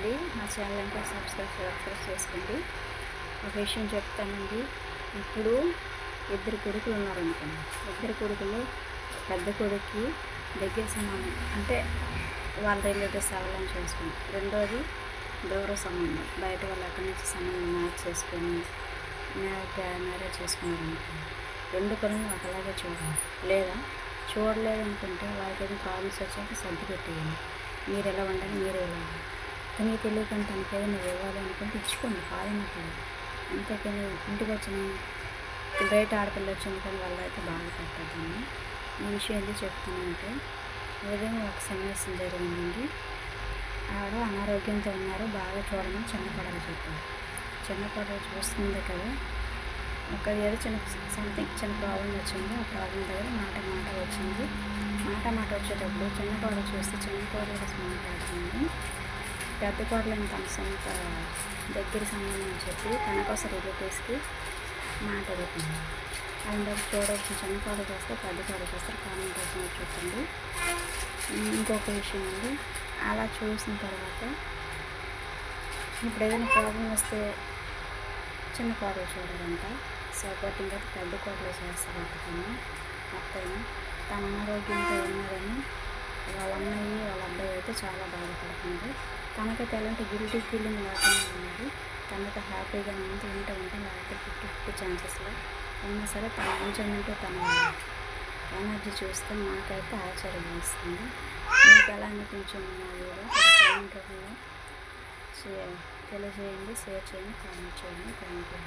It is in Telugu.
అండి. మా ఛానల్ ఇంకా సబ్స్క్రైబ్ చేసుకోండి. ఒక విషయం చెప్తానండి. ఇప్పుడు ఇద్దరు కొడుకులు ఉన్నారనుకోండి. ఇద్దరు కొడుకులు పెద్ద కొడుక్కి దగ్గర సంబంధం అంటే వాళ్ళ రిలేటివ్స్ అవ్వాలని చేసుకుని, రెండోది దూర సంబంధం బయట వాళ్ళు అక్కడి నుంచి సంబంధం మ్యాచ్ చేసుకొని మ్యారేజ్ చేసుకున్నారనుకోండి. రెండు పనులు ఒకలాగే చూడాలి. లేదా చూడలేదనుకుంటే వాళ్ళకి ఏదైనా ప్రాబ్లమ్స్ వచ్చాక సర్ది పెట్టేయండి. మీరు ఎలా ఉండాలి, మీరు ఎలా ఉండాలి. తనకి తెలియకుండా తనకి ఏదైనా ఇవ్వాలి అనుకుంటే ఇచ్చుకోండి, కాదనట్లేదు. అంతేకాని ఇంటికి వచ్చిన బయట ఆడపిల్ల వచ్చింది కానీ వాళ్ళు అయితే బాధపడుతుందండి. ఈ విషయం ఎందుకు చెప్తానంటే, ఉదయం ఒక సన్యాసం జరిగిందండి. ఆవిడ అనారోగ్యంతో ఉన్నారు, బాగా చూడమని చిన్నపడలు చెప్పారు. చిన్నపడలు చూస్తుంది కదా, ఒక ఏదో చిన్న ప్రాబ్లం వచ్చింది. ఆ ప్రాబ్లం దగ్గర మాట వచ్చింది. మాట వచ్చేటప్పుడు చిన్న కోడలు చూస్తే చిన్న కోడలు మాట్లాడుతుంది. పెద్ద కోడలని తన సొంత దగ్గర సంబంధం చెప్పి తన కోసం రిలేటివ్స్కి మాట అడుగుతుంది. అందరికి చూడవచ్చు. చిన్న కోడలు వస్తే పెద్ద కోడలు వస్తారు, కామెంట్ కోసం చూస్తుంది. ఇంకొక విషయం అండి, అలా చూసిన తర్వాత ఇప్పుడు ఏదైనా ప్రాబ్లం వస్తే చిన్న కోడలు చూడాలంట, సపోర్టింగ్గా పెద్ద కోడలు చేస్తారు. అత్తయ్య తన అనారోగ్యంతో ఉన్నారని వాళ్ళ అమ్మాయి వాళ్ళ అబ్బాయి అయితే చాలా బాధపడుతుంది. తనకైతే ఎలాంటి గిల్టీ ఫీలింగ్ లేకుండా ఉన్నారు. తనతో హ్యాపీగా ఉంటే లేకపోతే 50-50 ఛాన్సెస్లో ఉన్నా సరే తన ఎంజాయ్మెంట్ తన ఎనర్జీ చూస్తే మాకైతే ఆశ్చర్యం వేస్తుంది. మీకు ఎలా అనిపించింది నా వీడియో కామెంట్ రూపంలో తెలియజేయండి, షేర్ చేయండి, కామెంట్ చేయండి. Thank you.